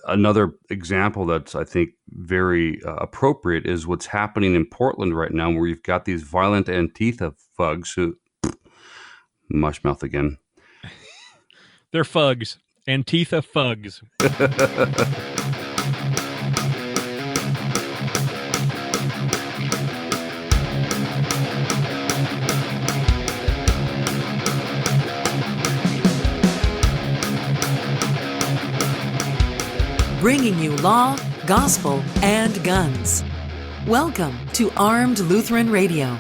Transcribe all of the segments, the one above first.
another example that's, I think, very appropriate is what's happening in Portland right now, where you've got these violent Antifa thugs who, mushmouth again. They're fugs. Antifa fugs. Bringing you law, gospel, and guns. Welcome to Armed Lutheran Radio.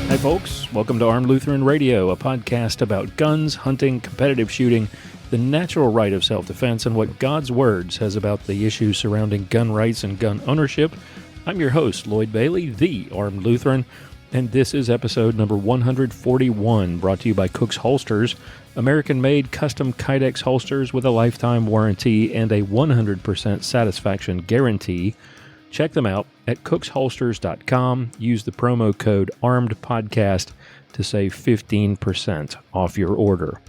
Hi folks, welcome to Armed Lutheran Radio, a podcast about guns, hunting, competitive shooting, the natural right of self-defense, and what God's Word says about the issues surrounding gun rights and gun ownership. I'm your host, Lloyd Bailey, the Armed Lutheran, and this is episode number 141, brought to you by Cook's Holsters, American-made custom Kydex holsters with a lifetime warranty and a 100% satisfaction guarantee. Check them out at cooksholsters.com. Use the promo code ARMEDPODCAST to save 15% off your order.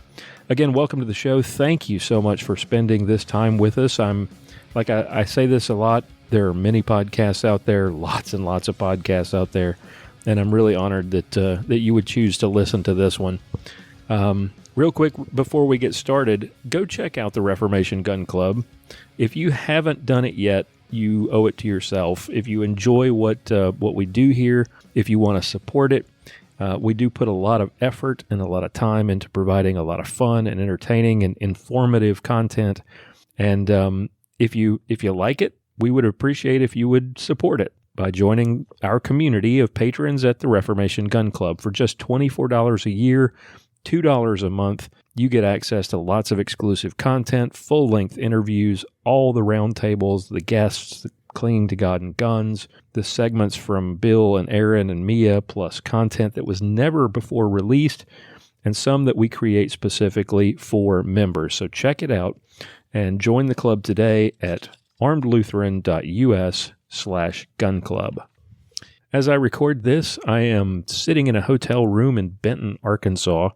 Again, welcome to the show. Thank you so much for spending this time with us. I say this a lot, there are many podcasts out there, lots and lots of podcasts out there, and I'm really honored that you would choose to listen to this one. Real quick, before we get started, go check out the Reformation Gun Club. If you haven't done it yet, you owe it to yourself. If you enjoy what we do here, if you want to support it, we do put a lot of effort and a lot of time into providing a lot of fun and entertaining and informative content. And if you like it, we would appreciate if you would support it by joining our community of patrons at the Reformation Gun Club. For just $24 a year, $2 a month, you get access to lots of exclusive content, full-length interviews, all the roundtables, the guests, the Clinging to God and Guns, the segments from Bill and Aaron and Mia, plus content that was never before released, and some that we create specifically for members. So check it out and join the club today at armedlutheran.us/gun club. As I record this, I am sitting in a hotel room in Benton, Arkansas.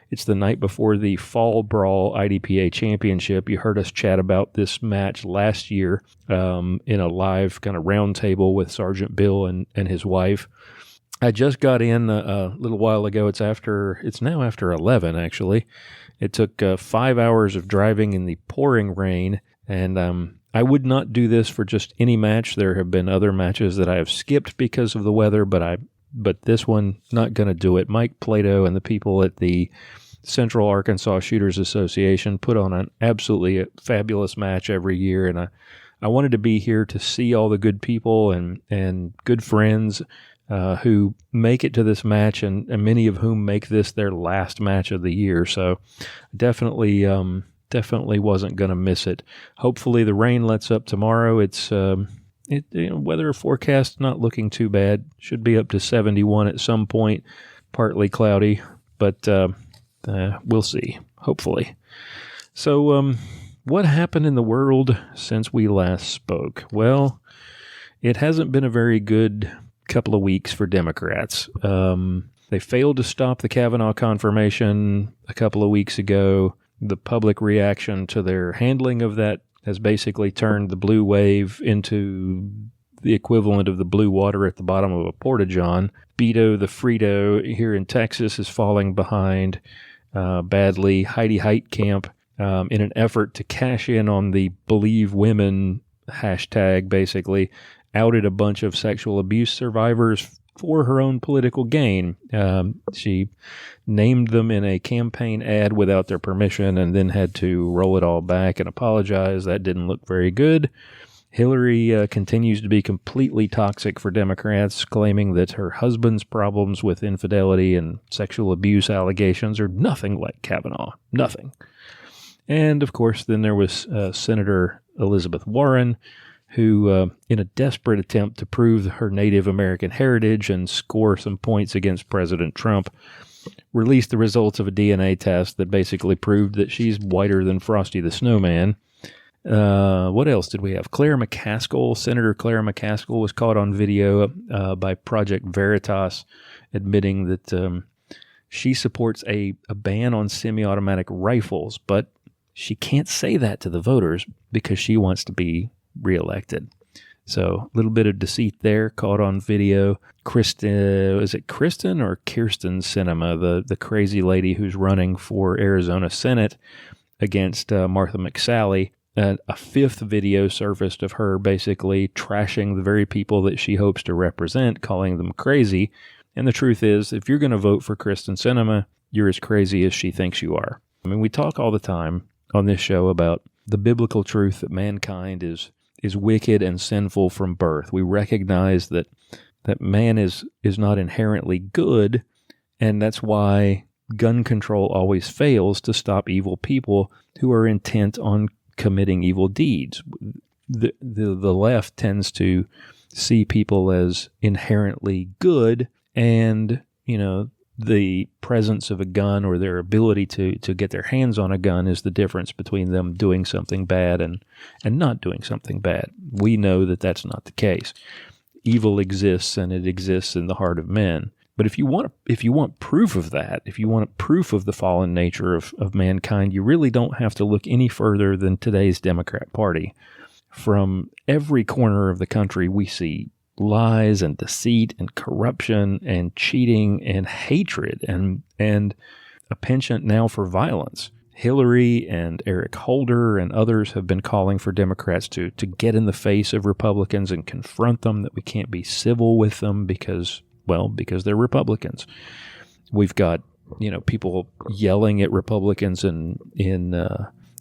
It's the night before the Fall Brawl IDPA Championship. You heard us chat about this match last year in a live kind of round table with Sergeant Bill and his wife. I just got in a little while ago. It's now after 11, actually. It took 5 hours of driving in the pouring rain, and I would not do this for just any match. There have been other matches that I have skipped because of the weather, but this one, not going to do it. Mike Plato and the people at the Central Arkansas Shooters Association put on an absolutely fabulous match every year, and I wanted to be here to see all the good people and good friends who make it to this match, and many of whom make this their last match of the year. So definitely wasn't going to miss it. Hopefully the rain lets up tomorrow. It's weather forecast not looking too bad. Should be up to 71 at some point. Partly cloudy, but we'll see. Hopefully. So, what happened in the world since we last spoke? Well, it hasn't been a very good couple of weeks for Democrats. They failed to stop the Kavanaugh confirmation a couple of weeks ago. The public reaction to their handling of that has basically turned the blue wave into the equivalent of the blue water at the bottom of a porta-john. Beto the Frito here in Texas is falling behind badly. Heidi Heitkamp, in an effort to cash in on the Believe Women hashtag, basically outed a bunch of sexual abuse survivors for her own political gain. She named them in a campaign ad without their permission and then had to roll it all back and apologize. That didn't look very good. Hillary continues to be completely toxic for Democrats, claiming that her husband's problems with infidelity and sexual abuse allegations are nothing like Kavanaugh. Nothing. And, of course, then there was Senator Elizabeth Warren, who, in a desperate attempt to prove her Native American heritage and score some points against President Trump, released the results of a DNA test that basically proved that she's whiter than Frosty the Snowman. What else did we have? Senator Claire McCaskill was caught on video by Project Veritas admitting that she supports a ban on semi-automatic rifles, but she can't say that to the voters because she wants to be reelected. So a little bit of deceit there, caught on video. Is it Kristen or Kirsten Sinema, the crazy lady who's running for Arizona Senate against Martha McSally? A fifth video surfaced of her basically trashing the very people that she hopes to represent, calling them crazy. And the truth is, if you're going to vote for Kristen Sinema, you're as crazy as she thinks you are. I mean, we talk all the time on this show about the biblical truth that mankind is wicked and sinful from birth. We recognize that man is not inherently good, and that's why gun control always fails to stop evil people who are intent on committing evil deeds. The left tends to see people as inherently good, and the presence of a gun or their ability to get their hands on a gun is the difference between them doing something bad and not doing something bad. We know that that's not the case. Evil exists, and it exists in the heart of men. But if you want proof of that, if you want proof of the fallen nature of mankind, you really don't have to look any further than today's Democrat Party. From every corner of the country, we see lies and deceit and corruption and cheating and hatred and a penchant now for violence. Hillary and Eric Holder and others have been calling for Democrats to get in the face of Republicans and confront them, that we can't be civil with them because they're Republicans. We've got, people yelling at Republicans in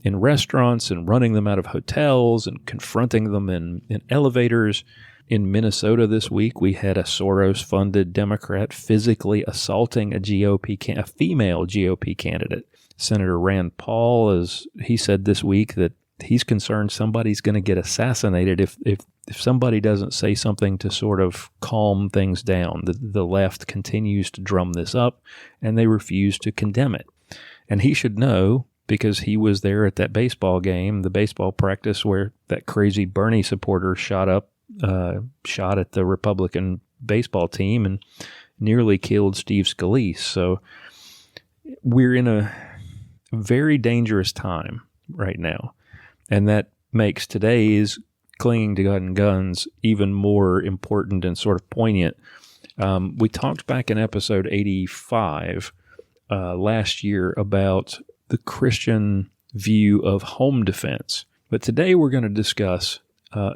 restaurants and running them out of hotels and confronting them in elevators. In Minnesota this week, we had a Soros-funded Democrat physically assaulting a female GOP candidate. Senator Rand Paul, as he said this week, that he's concerned somebody's going to get assassinated if somebody doesn't say something to sort of calm things down. The left continues to drum this up, and they refuse to condemn it. And he should know, because he was there at that baseball game, the baseball practice where that crazy Bernie supporter shot at the Republican baseball team and nearly killed Steve Scalise. So we're in a very dangerous time right now, and that makes today's clinging to guns even more important and sort of poignant. We talked back in episode 85 last year about the Christian view of home defense, but today we're going to discuss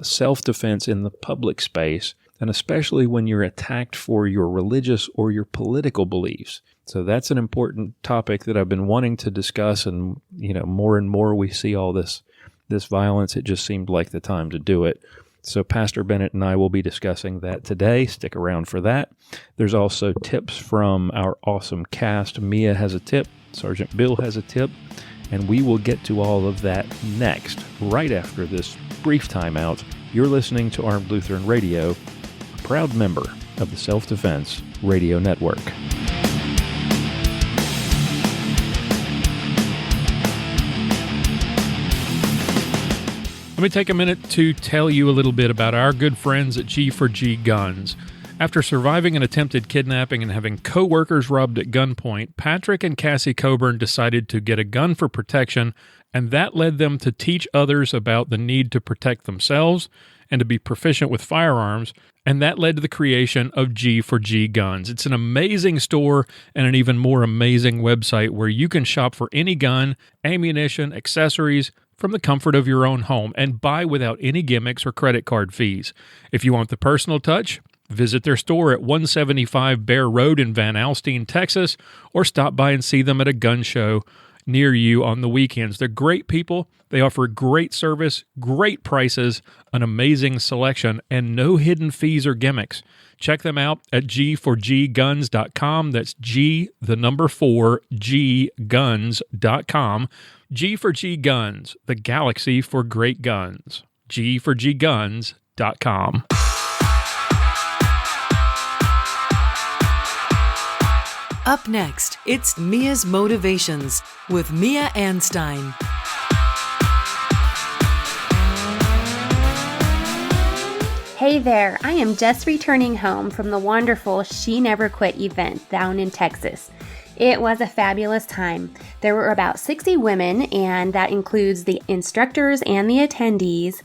self-defense in the public space, and especially when you're attacked for your religious or your political beliefs. So that's an important topic that I've been wanting to discuss, and more and more we see all this violence. It just seemed like the time to do it. So Pastor Bennett and I will be discussing that today. Stick around for that. There's also tips from our awesome cast. Mia has a tip, Sergeant Bill has a tip, and we will get to all of that next, right after this brief timeout. You're listening to Armed Lutheran Radio, a proud member of the Self-Defense Radio Network. Let me take a minute to tell you a little bit about our good friends at G4G Guns. After surviving an attempted kidnapping and having co-workers robbed at gunpoint, Patrick and Cassie Coburn decided to get a gun for protection, and that led them to teach others about the need to protect themselves and to be proficient with firearms, and that led to the creation of G4G Guns. It's an amazing store and an even more amazing website where you can shop for any gun, ammunition, accessories, from the comfort of your own home and buy without any gimmicks or credit card fees. If you want the personal touch, visit their store at 175 Bear Road in Van Alstyne, Texas, or stop by and see them at a gun show near you on the weekends. They're great people. They offer great service, great prices, an amazing selection, and no hidden fees or gimmicks. Check them out at g4gguns.com. That's G4G guns.com. G4G Guns, the galaxy for great guns. G4gguns.com. Up next, it's Mia's Motivations with Mia and Sgt. Hey there, I am just returning home from the wonderful She Never Quit event down in Texas. It was a fabulous time. There were about 60 women, and that includes the instructors and the attendees.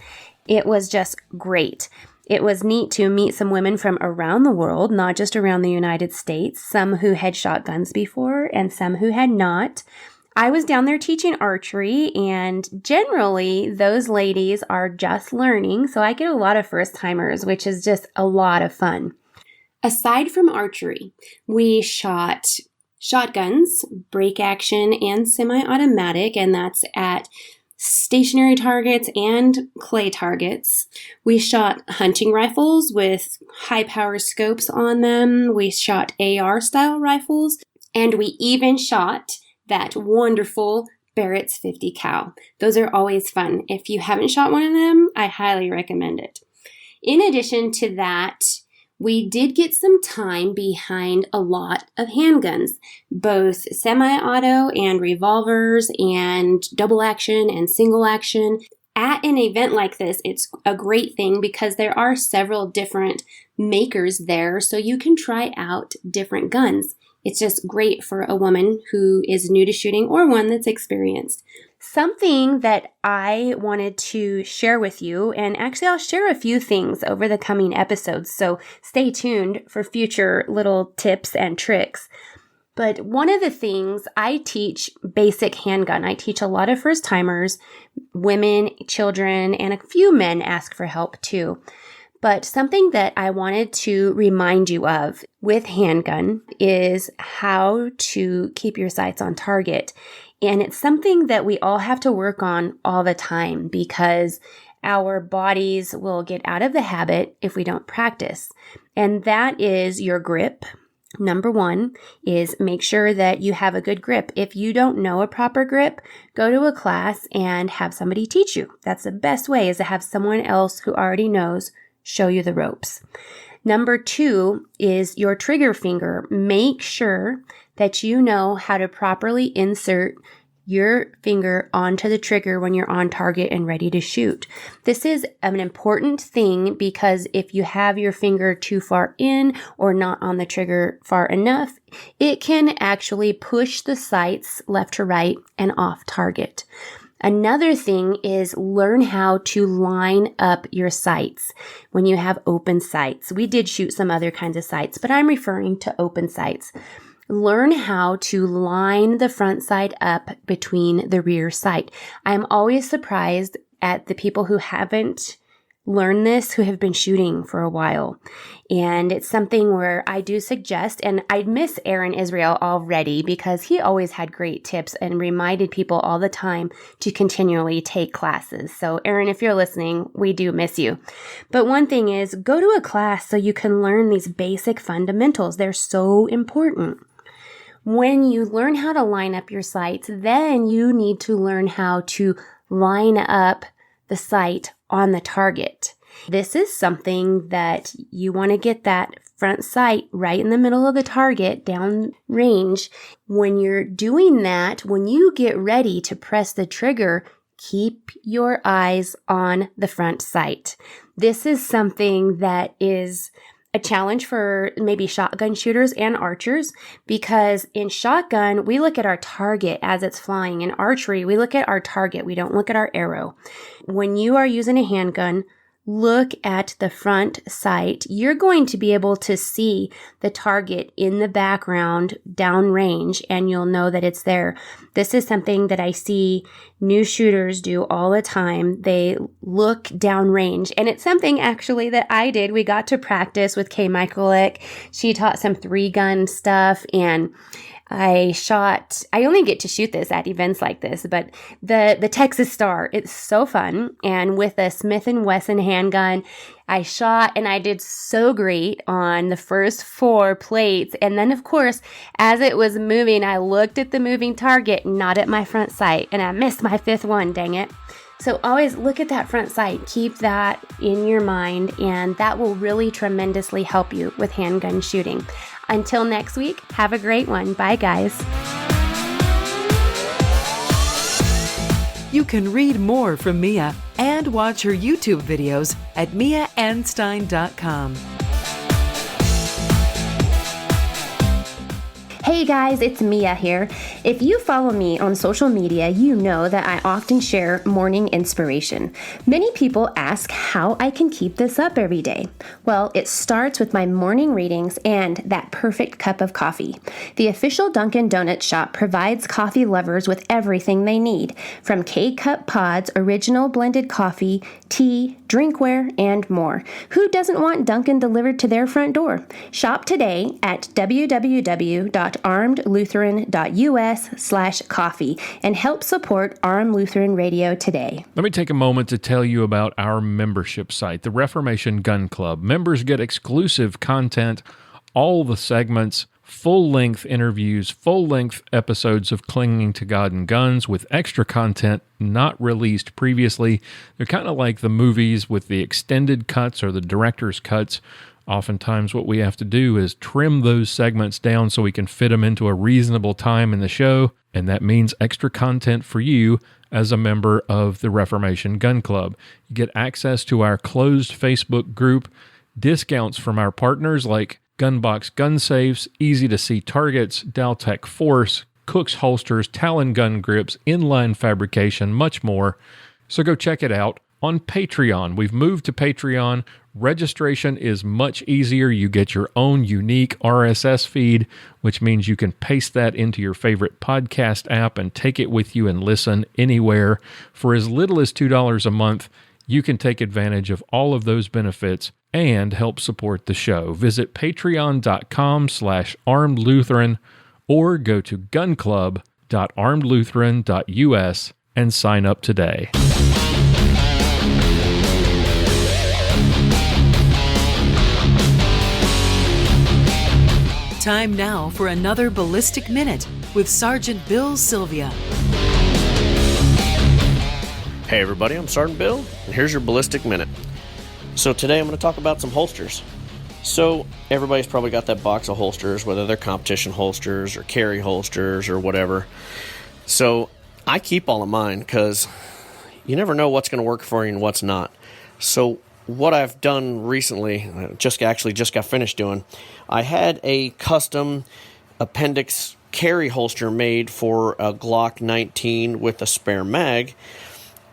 It was just great. It was neat to meet some women from around the world, not just around the United States, some who had shot guns before and some who had not. I was down there teaching archery, and generally those ladies are just learning, so I get a lot of first-timers, which is just a lot of fun. Aside from archery, we shot shotguns, break action, and semi-automatic, and that's at stationary targets and clay targets. We shot hunting rifles with high-power scopes on them. We shot AR-style rifles, and we even shot that wonderful Barrett's 50 cal. Those are always fun. If you haven't shot one of them, I highly recommend it. In addition to that, we did get some time behind a lot of handguns, both semi-auto and revolvers and double action and single action. At an event like this, it's a great thing because there are several different makers there, so you can try out different guns. It's just great for a woman who is new to shooting or one that's experienced. Something that I wanted to share with you, and actually I'll share a few things over the coming episodes, so stay tuned for future little tips and tricks. But one of the things, I teach basic handgun. I teach a lot of first-timers, women, children, and a few men ask for help too. But something that I wanted to remind you of with handgun is how to keep your sights on target. And it's something that we all have to work on all the time because our bodies will get out of the habit if we don't practice. And that is your grip. Number one is make sure that you have a good grip. If you don't know a proper grip, go to a class and have somebody teach you. That's the best way, is to have someone else who already knows show you the ropes. Number two is your trigger finger. Make sure that you know how to properly insert your finger onto the trigger when you're on target and ready to shoot. This is an important thing because if you have your finger too far in or not on the trigger far enough, it can actually push the sights left to right and off target. Another thing is learn how to line up your sights when you have open sights. We did shoot some other kinds of sights, but I'm referring to open sights. Learn how to line the front sight up between the rear sight. I'm always surprised at the people who haven't learned this, who have been shooting for a while. And it's something where I do suggest, and I miss Aaron Israel already because he always had great tips and reminded people all the time to continually take classes. So Aaron, if you're listening, we do miss you. But one thing is, go to a class so you can learn these basic fundamentals. They're so important. When you learn how to line up your sights, then you need to learn how to line up the sight on the target. This is something that you want to get that front sight right in the middle of the target down range. When you're doing that, when you get ready to press the trigger, keep your eyes on the front sight. This is something that is a challenge for maybe shotgun shooters and archers, because in shotgun, we look at our target as it's flying. In archery, we look at our target. We don't look at our arrow. When you are using a handgun, look at the front sight. You're going to be able to see the target in the background downrange, and you'll know that it's there. This is something that I see new shooters do all the time. They look downrange, and it's something actually that I did. We got to practice with Kay Michaelek. She taught some 3-gun stuff, and I only get to shoot this at events like this, but the Texas Star, it's so fun. And with a Smith & Wesson handgun, I shot and I did so great on the first 4 plates. And then, of course, as it was moving, I looked at the moving target, not at my front sight, and I missed my 5th one, dang it. So always look at that front sight. Keep that in your mind, and that will really tremendously help you with handgun shooting. Until next week, have a great one. Bye, guys. You can read more from Mia and watch her YouTube videos at miaandstein.com. Hey guys, it's Mia here. If you follow me on social media, you know that I often share morning inspiration. Many people ask how I can keep this up every day. Well, it starts with my morning readings and that perfect cup of coffee. The official Dunkin' Donuts shop provides coffee lovers with everything they need, from K-Cup pods, original blended coffee, tea, drinkware, and more. Who doesn't want Dunkin' delivered to their front door? Shop today at www.armedlutheran.us/coffee and help support Armed Lutheran Radio today. Let me take a moment to tell you about our membership site, the Reformation Gun Club. Members get exclusive content, all the segments, full-length interviews, full-length episodes of Clinging to God and Guns with extra content not released previously. They're kind of like the movies with the extended cuts or the director's cuts. Oftentimes what we have to do is trim those segments down so we can fit them into a reasonable time in the show, and that means extra content for you as a member of the Reformation Gun Club. You get access to our closed Facebook group, discounts from our partners like Gunbox gun safes, easy-to-see targets, Daltech Force, Cook's holsters, Talon gun grips, inline fabrication, much more. So go check it out on Patreon. We've moved to Patreon. Registration is much easier. You get your own unique RSS feed, which means you can paste that into your favorite podcast app and take it with you and listen anywhere. For as little as $2 a month, you can take advantage of all of those benefits and help support the show. Visit patreon.com/armedlutheran or go to gunclub.armedlutheran.us and sign up today. Time now for another Ballistic Minute with Sergeant Bill Sylvia. Hey everybody, I'm Sergeant Bill, and here's your Ballistic Minute. So today I'm going to talk about some holsters. So everybody's probably got that box of holsters, whether they're competition holsters or carry holsters or whatever. So I keep all of mine because you never know what's going to work for you and what's not. So what I've done recently, just got finished doing, I had a custom appendix carry holster made for a Glock 19 with a spare mag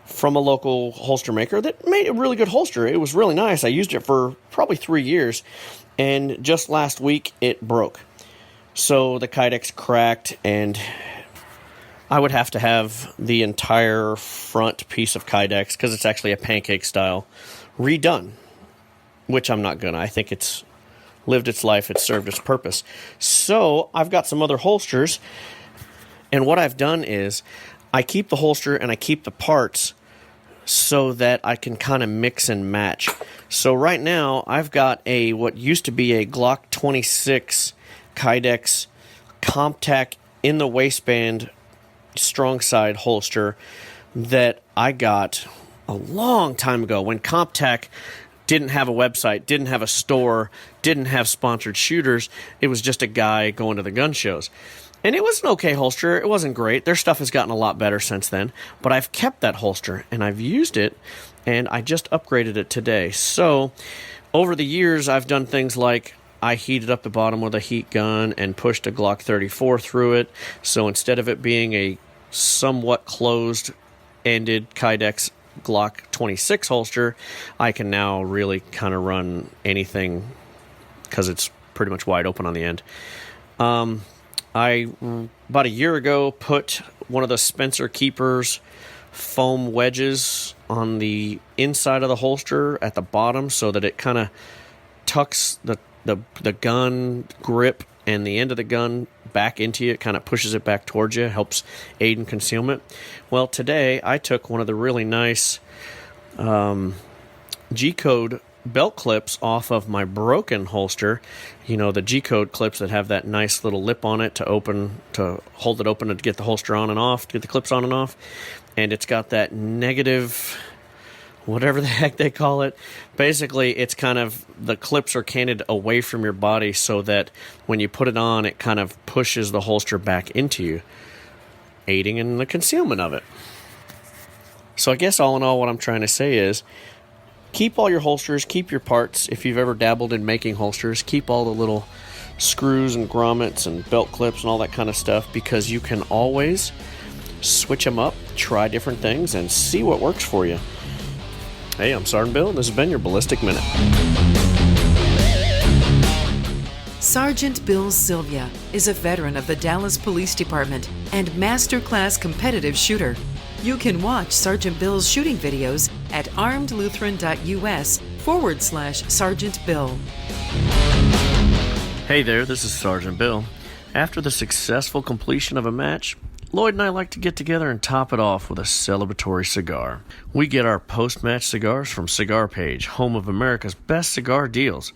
from a local holster maker that made a really good holster. It was really nice. I used it for probably 3 years, and just last week it broke. So the Kydex cracked, and I would have to have the entire front piece of Kydex, because it's actually a pancake style, redone, which I'm not gonna. I think it's lived its life, it's served its purpose. So I've got some other holsters, and what I've done is I keep the holster and I keep the parts so that I can kind of mix and match. So right now I've got what used to be a Glock 26 Kydex Comptac in the waistband strong side holster that I got a long time ago when Comptac didn't have a website, didn't have a store, didn't have sponsored shooters. It was just a guy going to the gun shows. And it was an okay holster. It wasn't great. Their stuff has gotten a lot better since then. But I've kept that holster, and I've used it, and I just upgraded it today. So over the years, I've done things like I heated up the bottom with a heat gun and pushed a Glock 34 through it. So instead of it being a somewhat closed-ended Kydex Glock 26 holster, I can now really kind of run anything because it's pretty much wide open on the end. I, about a year ago, put one of the Spencer Keepers foam wedges on the inside of the holster at the bottom so that it kind of tucks the gun grip and the end of the gun back into you. It kind of pushes it back towards you, helps aid in concealment. Well, today I took one of the really nice G-code belt clips off of my broken holster. You know, the G-code clips that have that nice little lip on it to hold it open to get the holster on and off, to get the clips on and off. And it's got that negative, whatever the heck they call it. Basically, it's kind of, the clips are canted away from your body so that when you put it on, it kind of pushes the holster back into you, aiding in the concealment of it. So I guess all in all, what I'm trying to say is keep all your holsters, keep your parts. If you've ever dabbled in making holsters, keep all the little screws and grommets and belt clips and all that kind of stuff, because you can always switch them up, try different things, and see what works for you. Hey, I'm Sergeant Bill, and this has been your Ballistic Minute. Sergeant Bill Sylvia is a veteran of the Dallas Police Department and masterclass competitive shooter. You can watch Sergeant Bill's shooting videos at armedlutheran.us/Sergeant Bill. Hey there, this is Sergeant Bill. After the successful completion of a match, Lloyd and I like to get together and top it off with a celebratory cigar. We get our post-match cigars from Cigar Page, home of America's best cigar deals.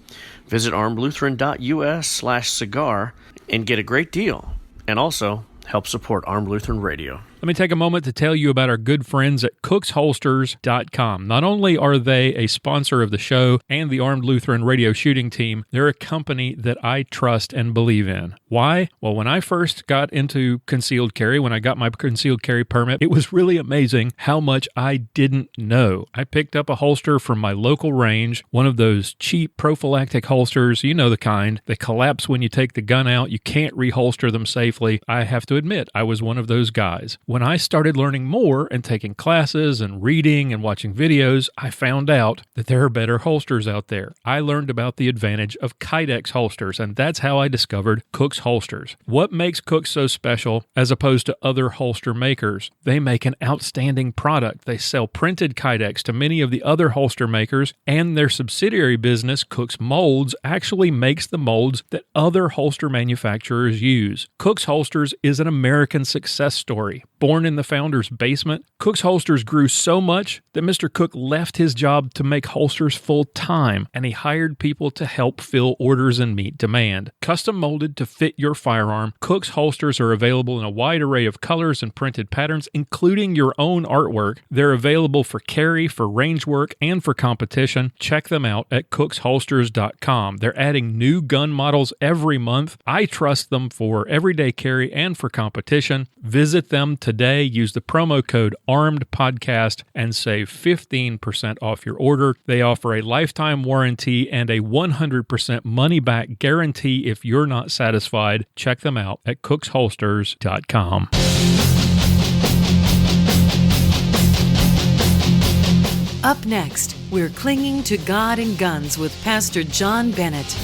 Visit armedlutheran.us/cigar and get a great deal. And also, help support Armed Lutheran Radio. Let me take a moment to tell you about our good friends at cooksholsters.com. Not only are they a sponsor of the show and the Armed Lutheran Radio shooting team, they're a company that I trust and believe in. Why? Well, when I first got into concealed carry, when I got my concealed carry permit, it was really amazing how much I didn't know. I picked up a holster from my local range, one of those cheap prophylactic holsters, you know the kind. They collapse when you take the gun out. You can't reholster them safely. I have to admit, I was one of those guys. When I started learning more and taking classes and reading and watching videos, I found out that there are better holsters out there. I learned about the advantage of Kydex holsters, and that's how I discovered Cook's Holsters. What makes Cook so special as opposed to other holster makers? They make an outstanding product. They sell printed Kydex to many of the other holster makers, and their subsidiary business, Cook's Molds, actually makes the molds that other holster manufacturers use. Cook's Holsters is an American success story. Born in the founder's basement, Cook's Holsters grew so much that Mr. Cook left his job to make holsters full time, and he hired people to help fill orders and meet demand. Custom molded to fit your firearm, Cook's Holsters are available in a wide array of colors and printed patterns, including your own artwork. They're available for carry, for range work, and for competition. Check them out at cooksholsters.com. They're adding new gun models every month. I trust them for everyday carry and for competition. Visit them today. Use the promo code ARMEDPODCAST and save 15% off your order. They offer a lifetime warranty and a 100% money-back guarantee if you're not satisfied. Check them out at cooksholsters.com. Up next, we're clinging to God and Guns with Pastor John Bennett.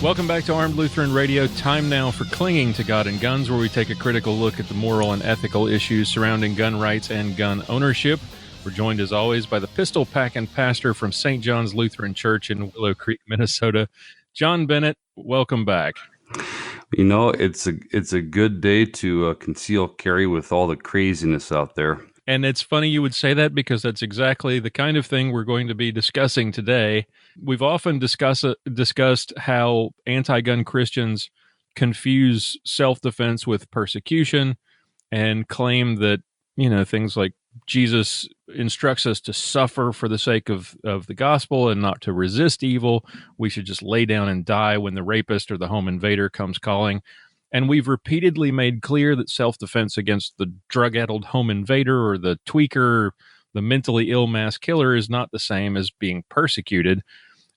Welcome back to Armed Lutheran Radio. Time now for Clinging to God and Guns, where we take a critical look at the moral and ethical issues surrounding gun rights and gun ownership. We're joined, as always, by the pistol-packing pastor from St. John's Lutheran Church in Willow Creek, Minnesota, John Bennett. Welcome back. You know, it's a good day to conceal carry with all the craziness out there. And it's funny you would say that, because that's exactly the kind of thing we're going to be discussing today. We've often discussed how anti-gun Christians confuse self-defense with persecution and claim that, things like Jesus instructs us to suffer for the sake of the gospel and not to resist evil. We should just lay down and die when the rapist or the home invader comes calling. And we've repeatedly made clear that self-defense against the drug-addled home invader or the tweaker, the mentally ill mass killer, is not the same as being persecuted.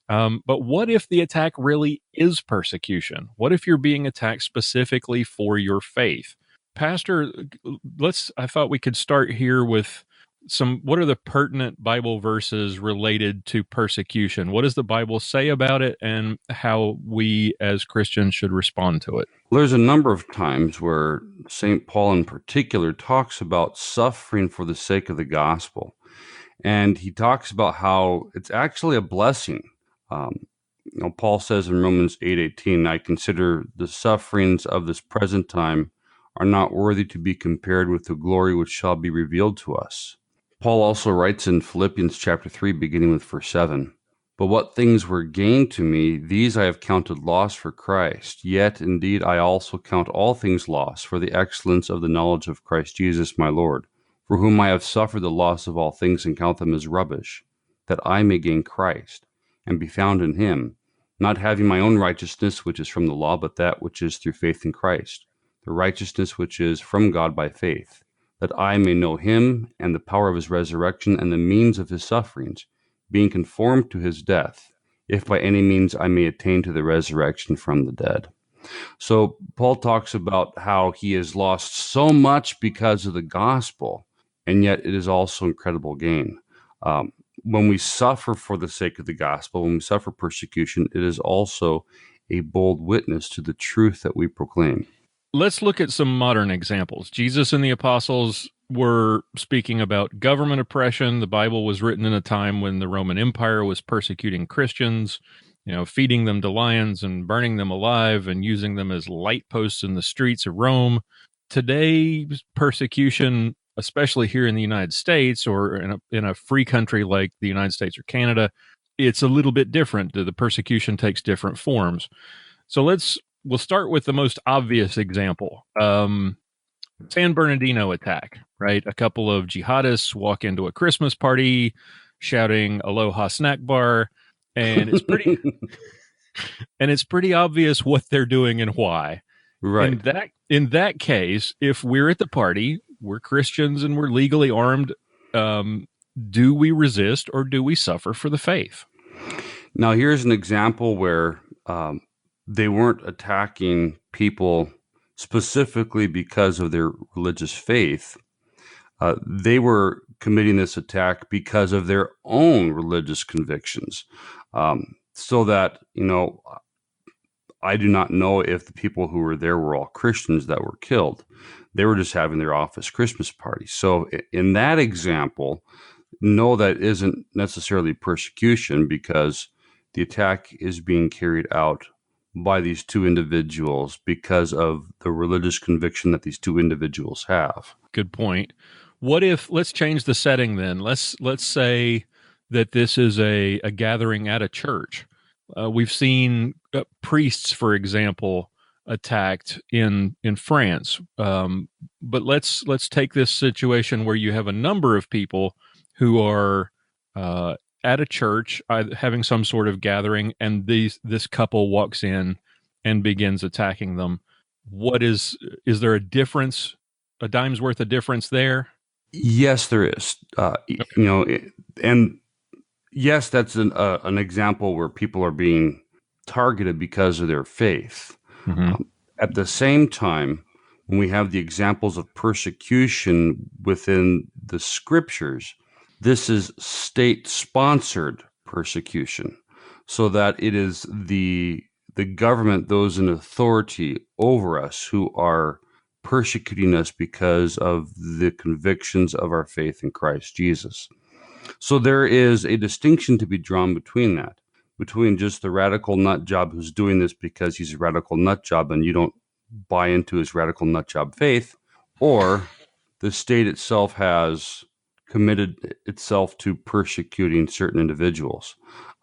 But what if the attack really is persecution? What if you're being attacked specifically for your faith? Pastor, I thought we could start here with what are the pertinent Bible verses related to persecution? What does the Bible say about it, and how we as Christians should respond to it? Well, there's a number of times where St. Paul in particular talks about suffering for the sake of the gospel. And he talks about how it's actually a blessing. Paul says in Romans 8:18, I consider the sufferings of this present time are not worthy to be compared with the glory which shall be revealed to us. Paul also writes in Philippians chapter 3, beginning with verse 7, But what things were gained to me, these I have counted loss for Christ. Yet indeed I also count all things loss for the excellence of the knowledge of Christ Jesus my Lord, for whom I have suffered the loss of all things and count them as rubbish, that I may gain Christ, and be found in him, not having my own righteousness which is from the law, but that which is through faith in Christ, the righteousness which is from God by faith, that I may know him and the power of his resurrection and the means of his sufferings, being conformed to his death, if by any means I may attain to the resurrection from the dead. So Paul talks about how he has lost so much because of the gospel, and yet it is also incredible gain. When we suffer for the sake of the gospel, when we suffer persecution, it is also a bold witness to the truth that we proclaim. Let's look at some modern examples. Jesus and the apostles were speaking about government oppression. The Bible was written in a time when the Roman Empire was persecuting Christians, feeding them to lions and burning them alive and using them as light posts in the streets of Rome. Today's persecution, especially here in the United States or in a free country like the United States or Canada, it's a little bit different. The persecution takes different forms. So we'll start with the most obvious example. San Bernardino attack, right? A couple of jihadists walk into a Christmas party shouting Aloha snack bar, and it's pretty and it's pretty obvious what they're doing and why. Right. In that case, if we're at the party, we're Christians and we're legally armed, do we resist or do we suffer for the faith? Now, here's an example where they weren't attacking people specifically because of their religious faith. They were committing this attack because of their own religious convictions. So that, I do not know if the people who were there were all Christians that were killed. They were just having their office Christmas party. So in that example, no, that isn't necessarily persecution because the attack is being carried out by these two individuals because of the religious conviction that these two individuals have. Good point. What if, let's change the setting then. Let's say that this is a gathering at a church. We've seen priests, for example, attacked in France. But let's take this situation where you have a number of people who are at a church having some sort of gathering, and this couple walks in and begins attacking them. Is there a difference, a dime's worth of difference there? Yes, there is. And yes, that's an example where people are being targeted because of their faith. Mm-hmm. At the same time, when we have the examples of persecution within the scriptures, this is state-sponsored persecution, so that it is the government, those in authority over us, who are persecuting us because of the convictions of our faith in Christ Jesus. So there is a distinction to be drawn between that, between just the radical nut job who's doing this because he's a radical nut job and you don't buy into his radical nut job faith, or the state itself has committed itself to persecuting certain individuals.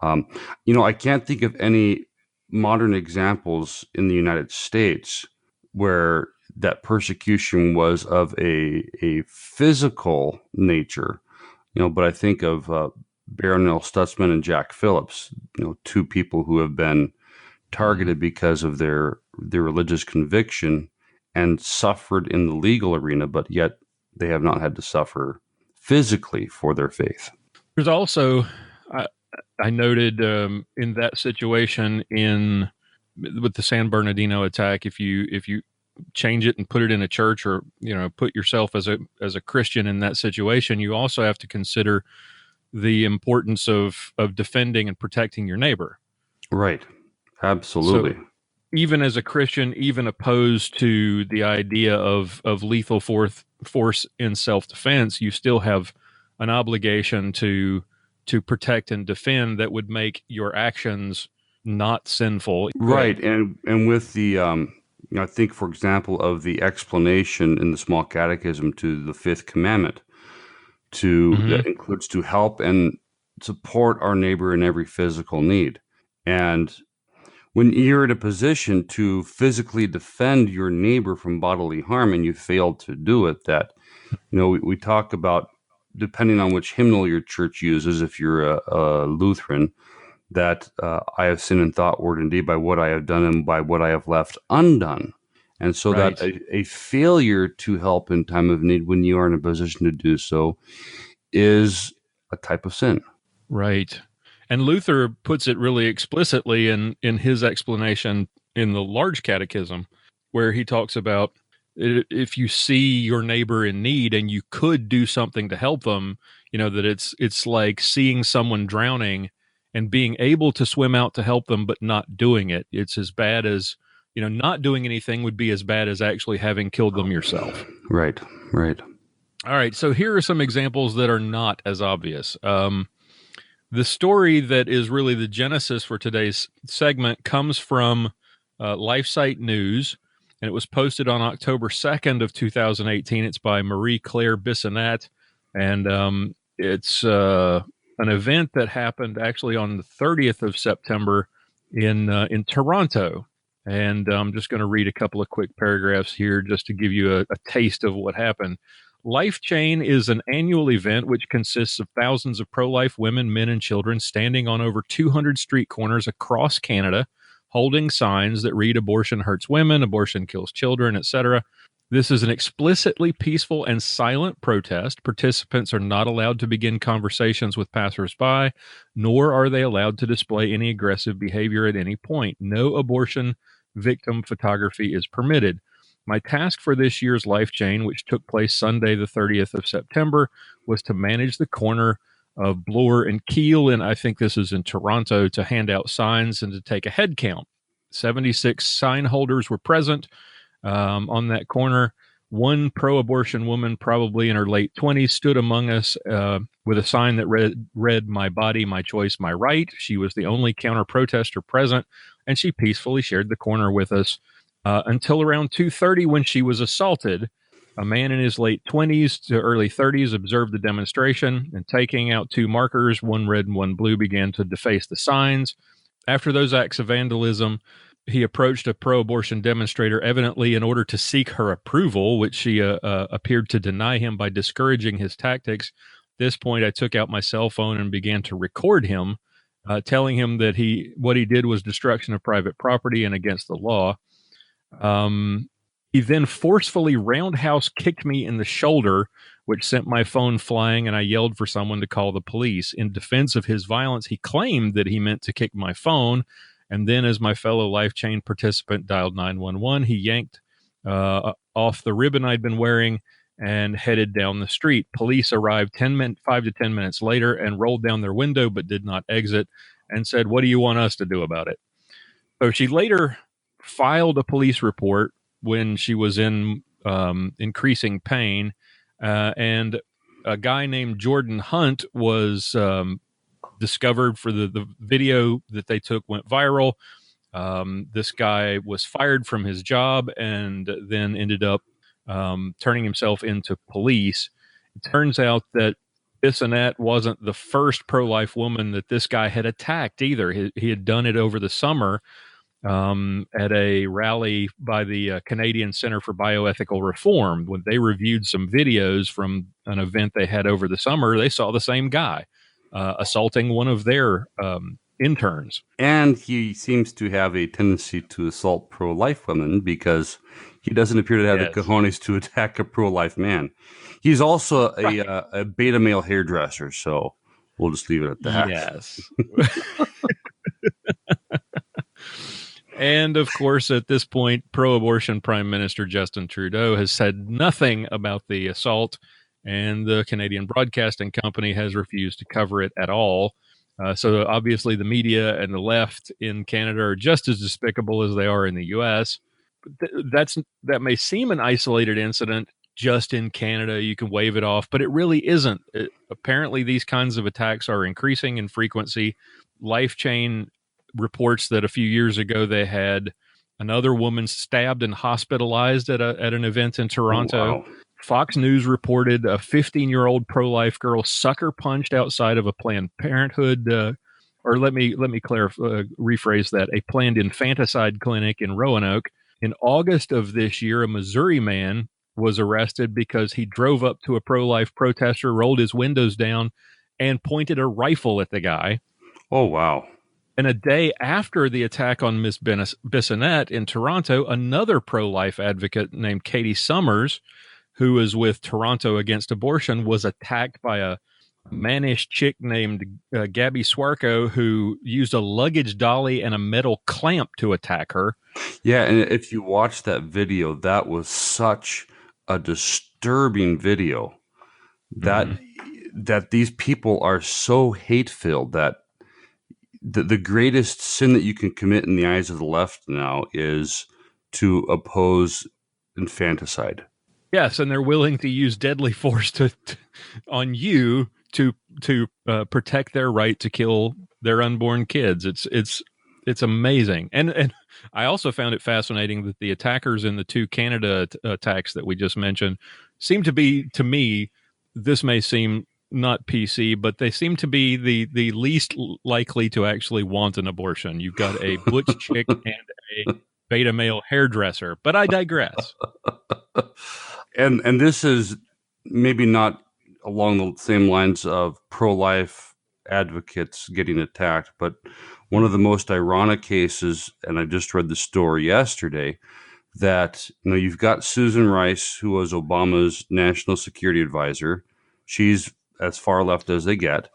I can't think of any modern examples in the United States where that persecution was of a physical nature, but I think of Barronelle Stutzman and Jack Phillips, two people who have been targeted because of their religious conviction and suffered in the legal arena, but yet they have not had to suffer physically for their faith. There's also, I noted in that situation with the San Bernardino attack, if you change it and put it in a church, or put yourself as a Christian in that situation, you also have to consider the importance of defending and protecting your neighbor. Right. Absolutely. So even as a Christian, even opposed to the idea of lethal force in self-defense, you still have an obligation to protect and defend that would make your actions not sinful. Right. And with the, I think, for example, of the explanation in the Small Catechism to the Fifth Commandment, that includes to help and support our neighbor in every physical need. And when you're in a position to physically defend your neighbor from bodily harm and you fail to do it, that, we talk about, depending on which hymnal your church uses, if you're a Lutheran, that I have sinned in thought, word, and deed by what I have done and by what I have left undone. And so Right. that a failure to help in time of need when you are in a position to do so is a type of sin. Right. And Luther puts it really explicitly in his explanation in the Large Catechism, where he talks about if you see your neighbor in need and you could do something to help them, that it's like seeing someone drowning and being able to swim out to help them, but not doing it. It's as bad as, not doing anything would be as bad as actually having killed them yourself. Right. All right. So here are some examples that are not as obvious. The story that is really the genesis for today's segment comes from LifeSite News, and it was posted on October 2nd of 2018. It's by Marie Claire Bissonnette, and it's an event that happened actually on the 30th of September in Toronto. And I'm just going to read a couple of quick paragraphs here just to give you a taste of what happened. Life Chain is an annual event which consists of thousands of pro-life women, men, and children standing on over 200 street corners across Canada, holding signs that read "Abortion hurts women," "Abortion kills children," etc. This is an explicitly peaceful and silent protest. Participants are not allowed to begin conversations with passersby, nor are they allowed to display any aggressive behavior at any point. No abortion victim photography is permitted. My task for this year's Life Chain, which took place Sunday, the 30th of September, was to manage the corner of Bloor and Kiel, and I think this is in Toronto, to hand out signs and to take a head count. 76 sign holders were present on that corner. One pro-abortion woman, probably in her late 20s, stood among us with a sign that read, "My body, my choice, my right." She was the only counter-protester present, and she peacefully shared the corner with us until around 2:30 when she was assaulted. A man in his late 20s to early 30s observed the demonstration and, taking out two markers, one red and one blue, began to deface the signs. After those acts of vandalism, he approached a pro-abortion demonstrator, evidently in order to seek her approval, which she appeared to deny him by discouraging his tactics. At this point, I took out my cell phone and began to record him, telling him that what he did was destruction of private property and against the law. He then forcefully roundhouse kicked me in the shoulder, which sent my phone flying, and I yelled for someone to call the police. In defense of his violence, he claimed that he meant to kick my phone, and then, as my fellow Life Chain participant dialed 911, he yanked off the ribbon I'd been wearing and headed down the street. Police arrived 5 to 10 minutes later and rolled down their window but did not exit, and said, "What do you want us to do about it?" So she later filed a police report when she was in increasing pain, and a guy named Jordan Hunt was discovered for the video that they took went viral. This guy was fired from his job and then ended up turning himself into police. It turns out that Bissonnette wasn't the first pro-life woman that this guy had attacked either. He had done it over the summer at a rally by the Canadian Center for Bioethical Reform. When they reviewed some videos from an event they had over the summer, they saw the same guy assaulting one of their interns. And he seems to have a tendency to assault pro-life women because he doesn't appear to have the cojones to attack a pro-life man. He's also a beta male hairdresser, so we'll just leave it at that. Yes. And, of course, at this point, pro-abortion Prime Minister Justin Trudeau has said nothing about the assault, and the Canadian Broadcasting Company has refused to cover it at all. So, obviously, the media and the left in Canada are just as despicable as they are in the U.S. That may seem an isolated incident just in Canada. You can wave it off, but it really isn't. Apparently, these kinds of attacks are increasing in frequency. Life Chain reports that a few years ago they had another woman stabbed and hospitalized at an event in Toronto. Oh, wow. Fox News reported a 15-year-old pro-life girl sucker punched outside of a Planned Parenthood, or let me rephrase that, a planned infanticide clinic in Roanoke. In August of this year, a Missouri man was arrested because he drove up to a pro-life protester, rolled his windows down, and pointed a rifle at the guy. Oh, wow. And a day after the attack on Miss Bissonnette in Toronto, another pro-life advocate named Katie Summers, who is with Toronto Against Abortion, was attacked by a mannish chick named Gabby Swarko, who used a luggage dolly and a metal clamp to attack her. Yeah, and if you watch that video, that was such a disturbing video that that these people are so hate-filled that the greatest sin that you can commit in the eyes of the left now is to oppose infanticide. Yes, and they're willing to use deadly force on you to protect their right to kill their unborn kids. It's amazing, and I also found it fascinating that the attackers in the two Canada attacks that we just mentioned seem to be, to me, this may seem not PC, but they seem to be the least likely to actually want an abortion. You've got a butch chick and a beta male hairdresser, but I digress. And this is maybe not along the same lines of pro-life advocates getting attacked, but one of the most ironic cases, and I just read the story yesterday, that you've got Susan Rice, who was Obama's national security advisor. She's as far left as they get.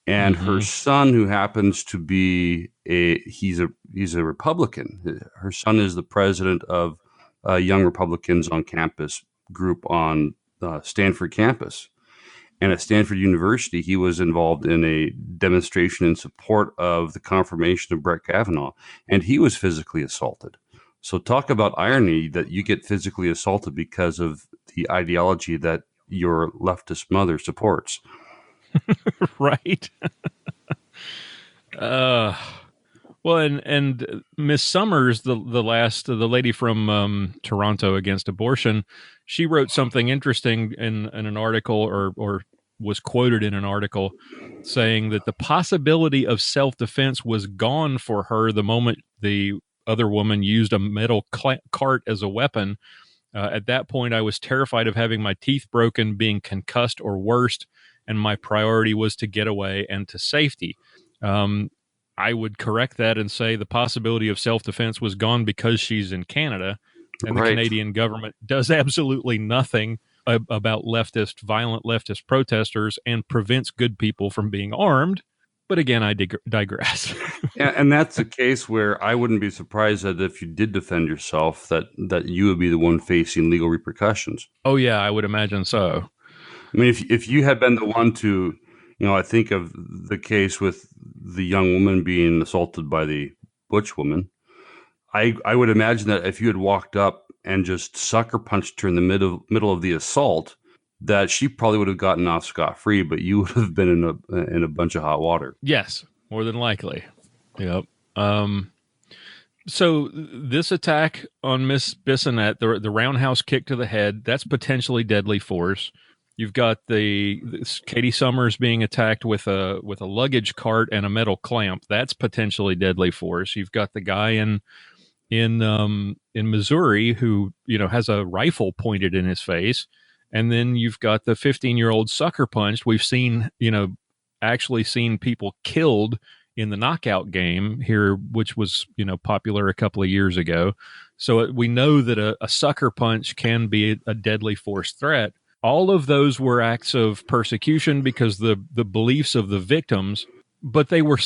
And her son, who happens to be he's a Republican. Her son is the president of Young Republicans on Campus group on Stanford campus. And at Stanford University, he was involved in a demonstration in support of the confirmation of Brett Kavanaugh, and he was physically assaulted. So talk about irony that you get physically assaulted because of the ideology that your leftist mother supports. Right. Well, and Miss Summers, the lady from Toronto Against Abortion, she wrote something interesting in an article, or was quoted in an article, saying that the possibility of self-defense was gone for her the moment the other woman used a metal cart as a weapon. At that point, I was terrified of having my teeth broken, being concussed, or worse, and my priority was to get away and to safety. I would correct that and say the possibility of self-defense was gone because she's in Canada, and Right. the Canadian government does absolutely nothing about violent leftist protesters and prevents good people from being armed. But again, I digress. And that's a case where I wouldn't be surprised that if you did defend yourself, that you would be the one facing legal repercussions. Oh yeah, I would imagine so. I mean, if you had been the one to, I think of the case with the young woman being assaulted by the butch woman. I would imagine that if you had walked up and just sucker punched her in the middle of the assault, that she probably would have gotten off scot-free, but you would have been in a bunch of hot water. Yes, more than likely. Yep. So this attack on Miss Bissonnette, the roundhouse kick to the head, that's potentially deadly force. You've got this Katie Summers being attacked with a luggage cart and a metal clamp. That's potentially deadly force. You've got the guy in Missouri who has a rifle pointed in his face, and then you've got the 15-year-old sucker punched. We've seen actually seen people killed in the knockout game here, which was popular a couple of years ago. So we know that a sucker punch can be a deadly force threat. All of those were acts of persecution because the beliefs of the victims, but they were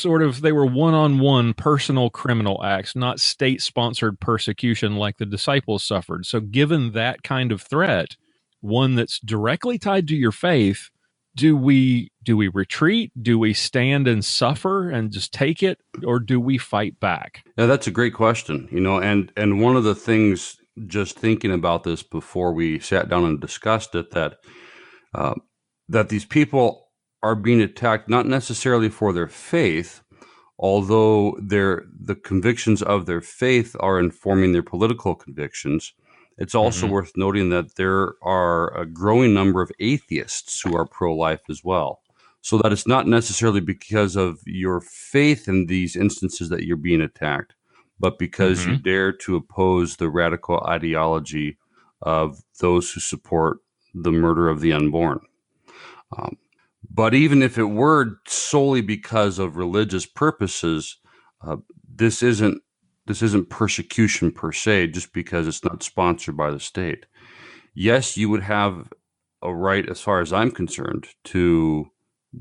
one-on-one personal criminal acts, not state-sponsored persecution like the disciples suffered. So given that kind of threat, one that's directly tied to your faith, do we retreat? Do we stand and suffer and just take it, or do we fight back? Yeah, that's a great question. And one of the things, just thinking about this before we sat down and discussed it, that these people are being attacked not necessarily for their faith, although the convictions of their faith are informing their political convictions. It's also worth noting that there are a growing number of atheists who are pro-life as well. So that it's not necessarily because of your faith in these instances that you're being attacked, but because you dare to oppose the radical ideology of those who support the murder of the unborn. But even if it were solely because of religious purposes, This isn't persecution per se, just because it's not sponsored by the state. Yes, you would have a right, as far as I'm concerned, to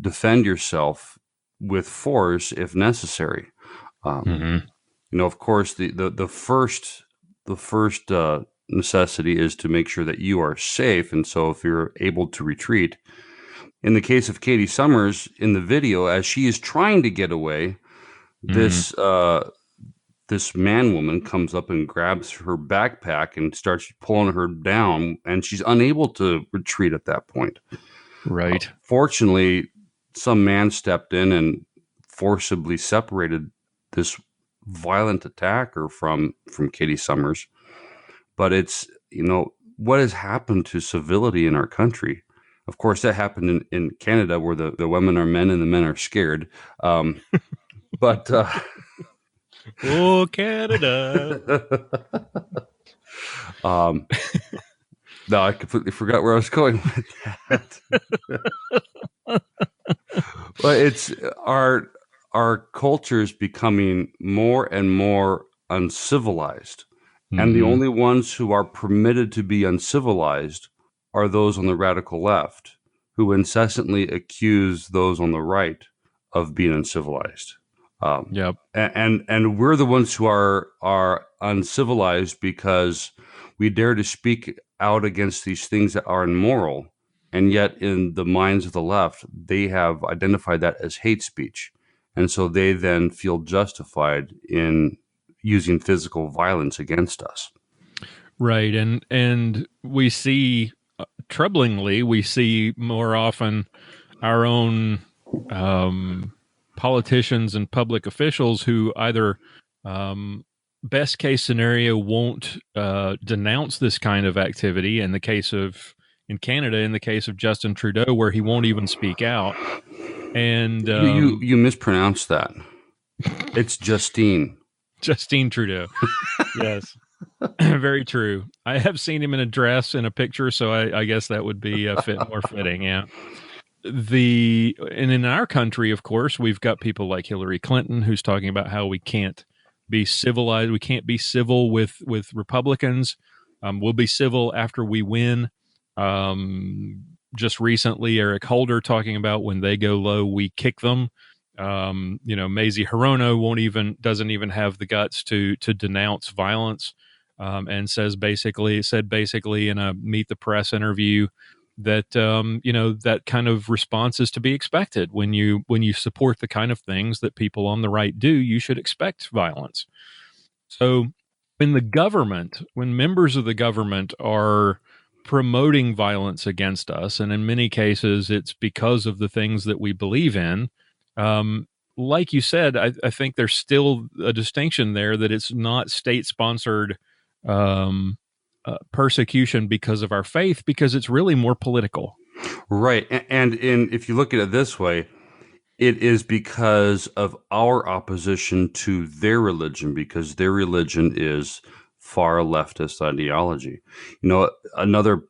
defend yourself with force if necessary. Of course, the first necessity is to make sure that you are safe, and so if you're able to retreat. In the case of Katie Summers in the video, as she is trying to get away, this man woman comes up and grabs her backpack and starts pulling her down, and she's unable to retreat at that point. Right. Fortunately, some man stepped in and forcibly separated this violent attacker from Katie Summers. But it's, what has happened to civility in our country? Of course, that happened in Canada, where the women are men and the men are scared. But oh, Canada. No, I completely forgot where I was going with that. But it's our culture is becoming more and more uncivilized. And the only ones who are permitted to be uncivilized are those on the radical left, who incessantly accuse those on the right of being uncivilized. Yep. And we're the ones who are uncivilized because we dare to speak out against these things that are immoral. And yet in the minds of the left, they have identified that as hate speech. And so they then feel justified in using physical violence against us. Right. And we see, troublingly, we see more often our own politicians and public officials who either best case scenario won't denounce this kind of activity in Canada, in the case of Justin Trudeau, where he won't even speak out. And you mispronounced that. It's Justine. Justine Trudeau. Yes. Very true. I have seen him in a dress in a picture, so I guess that would be more fitting. Yeah. And in our country, of course, we've got people like Hillary Clinton, who's talking about how we can't be civilized. We can't be civil with Republicans. We'll be civil after we win. Just recently, Eric Holder talking about when they go low, we kick them. Mazie Hirono doesn't even have the guts to denounce violence, and said basically in a Meet the Press interview that that kind of response is to be expected when you support the kind of things that people on the right do. You should expect violence. So when members of the government are promoting violence against us, and in many cases it's because of the things that we believe in, like you said, I think there's still a distinction there that it's not state-sponsored persecution because of our faith, because it's really more political. Right. And if you look at it this way, it is because of our opposition to their religion, because their religion is far leftist ideology. Another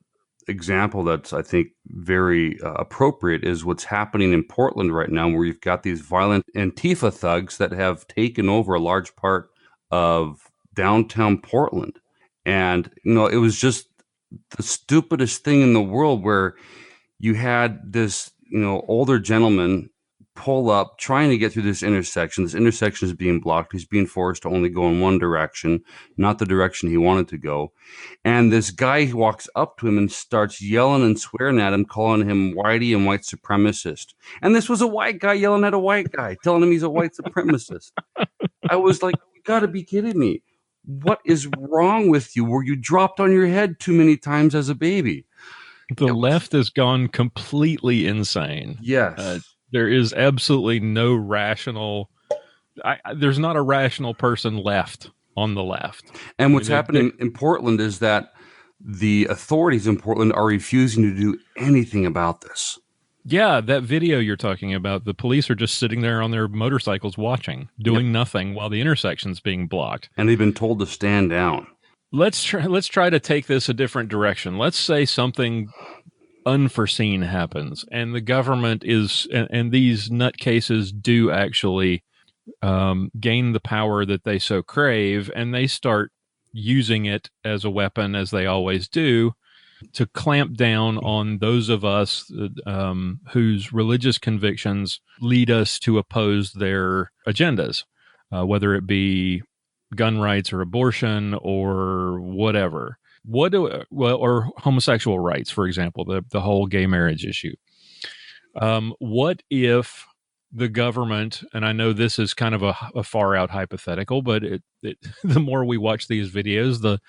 example that's, I think, very appropriate is what's happening in Portland right now, where you've got these violent Antifa thugs that have taken over a large part of downtown Portland. And, it was just the stupidest thing in the world, where you had this, older gentleman pull up trying to get through this intersection. This intersection is being blocked. He's being forced to only go in one direction, not the direction he wanted to go. And this guy walks up to him and starts yelling and swearing at him, calling him whitey and white supremacist. And this was a white guy yelling at a white guy, telling him he's a white supremacist. I was like, you gotta be kidding me. What is wrong with you? Were you dropped on your head too many times as a baby? The left has gone completely insane. Yes. There is absolutely no rational. There's not a rational person left on the left. And what's happening in Portland is that the authorities in Portland are refusing to do anything about this. Yeah, that video you're talking about, the police are just sitting there on their motorcycles watching, doing nothing while the intersection's being blocked. And they've been told to stand down. Let's try to take this a different direction. Let's say something unforeseen happens, and the government and these nutcases do actually gain the power that they so crave, and they start using it as a weapon, as they always do, to clamp down on those of us whose religious convictions lead us to oppose their agendas, whether it be gun rights or abortion or whatever. Or homosexual rights, for example, the whole gay marriage issue. What if the government, and I know this is kind of a far out hypothetical, but the more we watch these videos,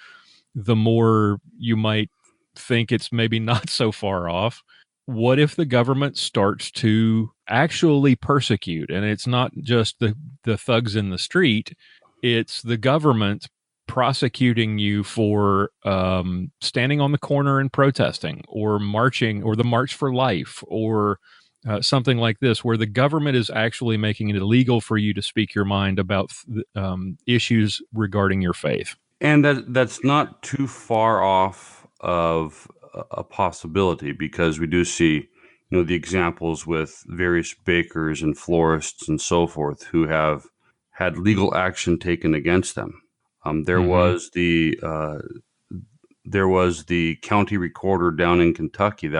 the more you might think it's maybe not so far off. What if the government starts to actually persecute? And it's not just the thugs in the street, it's the government prosecuting you for standing on the corner and protesting, or marching, or the March for Life, or something like this, where the government is actually making it illegal for you to speak your mind about issues regarding your faith. And that's not too far off of a possibility, because we do see, the examples with various bakers and florists and so forth who have had legal action taken against them. There was the county recorder down in Kentucky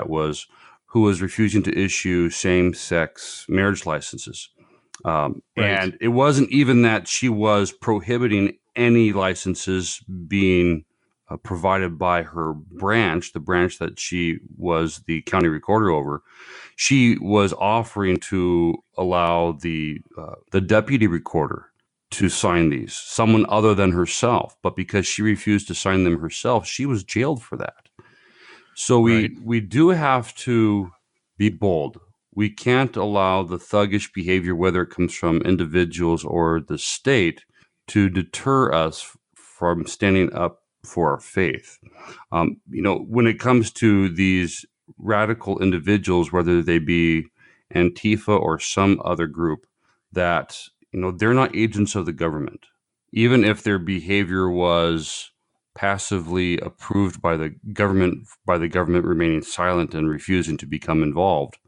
who was refusing to issue same-sex marriage licenses. Right. And it wasn't even that she was prohibiting any licenses being provided by her branch, the branch that she was the county recorder over. She was offering to allow the deputy recorder to sign these, someone other than herself. But because she refused to sign them herself, she was jailed for that. So we do have to be bold. We can't allow the thuggish behavior, whether it comes from individuals or the state, to deter us from standing up for our faith. When it comes to these radical individuals, whether they be Antifa or some other group, that, they're not agents of the government. Even if their behavior was passively approved by the government remaining silent and refusing to become involved,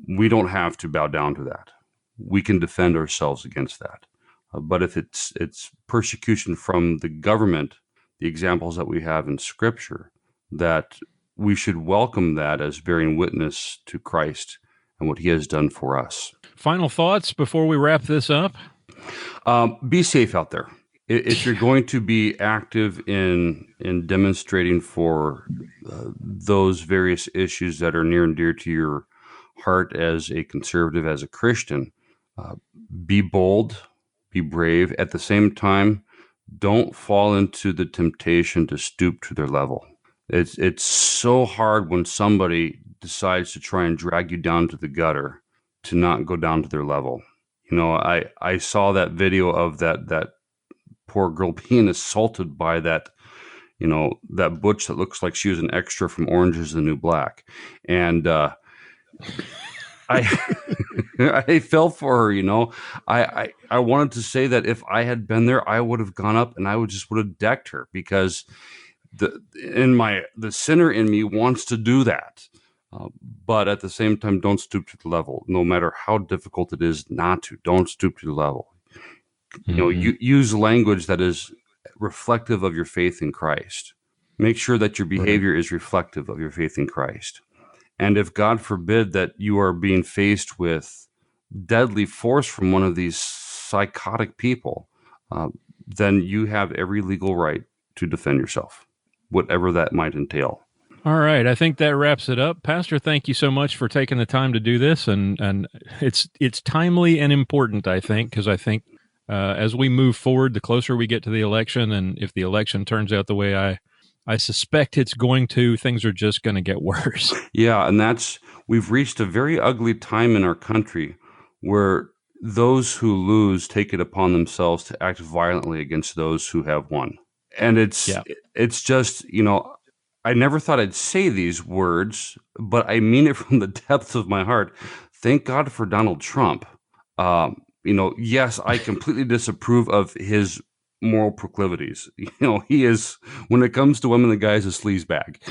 we don't have to bow down to that. We can defend ourselves against that. But if it's persecution from the government, the examples that we have in Scripture, that we should welcome that as bearing witness to Christ and what He has done for us. Final thoughts before we wrap this up? Be safe out there. If you're going to be active in demonstrating for those various issues that are near and dear to your heart as a conservative, as a Christian, be bold, be brave. At the same time, don't fall into the temptation to stoop to their level. It's so hard when somebody decides to try and drag you down to the gutter to not go down to their level. I saw that video of that poor girl being assaulted by that butch that looks like she was an extra from Orange is the New Black. And I I felt for her, I wanted to say that if I had been there, I would have gone up and I would have decked her, because the sinner in me wants to do that. But at the same time, don't stoop to the level, no matter how difficult it is not to. Don't stoop to the level. You use language that is reflective of your faith in Christ. Make sure that your behavior is reflective of your faith in Christ. And if God forbid that you are being faced with deadly force from one of these psychotic people, then you have every legal right to defend yourself, whatever that might entail. All right. I think that wraps it up. Pastor, thank you so much for taking the time to do this. And it's timely and important, I think, because I think as we move forward, the closer we get to the election, and if the election turns out the way I suspect it's going to, things are just going to get worse. Yeah, and we've reached a very ugly time in our country where those who lose take it upon themselves to act violently against those who have won. And it's just, I never thought I'd say these words, but I mean it from the depths of my heart. Thank God for Donald Trump. Yes, I completely disapprove of his moral proclivities. He is, when it comes to women, the guy is a sleazebag.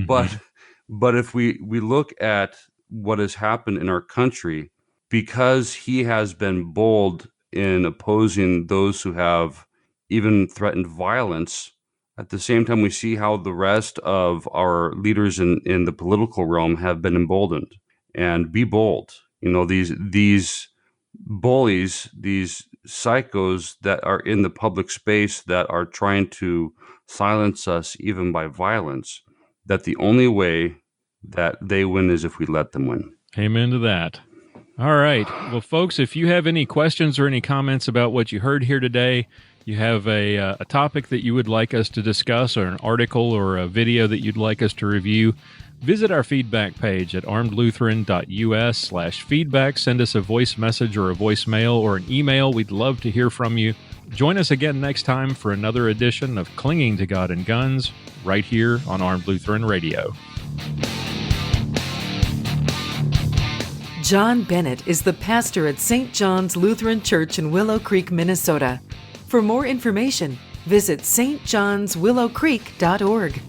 But if we look at what has happened in our country because he has been bold in opposing those who have even threatened violence. At the same time, we see how the rest of our leaders in the political realm have been emboldened. And be bold. These bullies, these psychos that are in the public space that are trying to silence us even by violence, that the only way that they win is if we let them win. Amen to that. All right. Well, folks, if you have any questions or any comments about what you heard here today, you have a topic that you would like us to discuss, or an article or a video that you'd like us to review, visit our feedback page at armedlutheran.us/feedback. Send us a voice message or a voicemail or an email. We'd love to hear from you. Join us again next time for another edition of Clinging to God and Guns, right here on Armed Lutheran Radio. John Bennett is the pastor at St. John's Lutheran Church in Willow Creek, Minnesota. For more information, visit stjohnswillowcreek.org.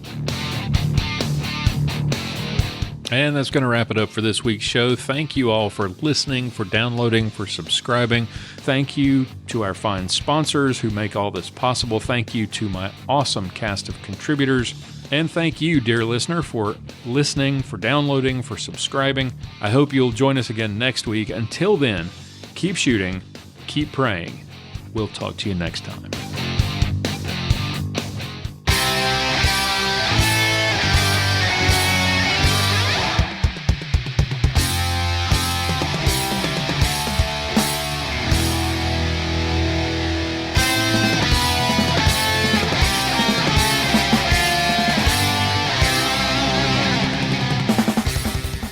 And that's going to wrap it up for this week's show. Thank you all for listening, for downloading, for subscribing. Thank you to our fine sponsors who make all this possible. Thank you to my awesome cast of contributors. And thank you, dear listener, for listening, for downloading, for subscribing. I hope you'll join us again next week. Until then, keep shooting, keep praying. We'll talk to you next time.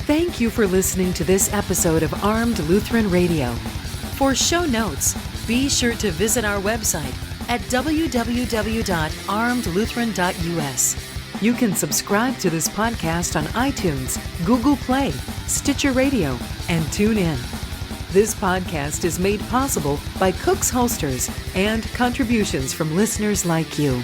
Thank you for listening to this episode of Armed Lutheran Radio. For show notes, be sure to visit our website at www.armedlutheran.us. You can subscribe to this podcast on iTunes, Google Play, Stitcher Radio, and TuneIn. This podcast is made possible by Cook's Holsters and contributions from listeners like you.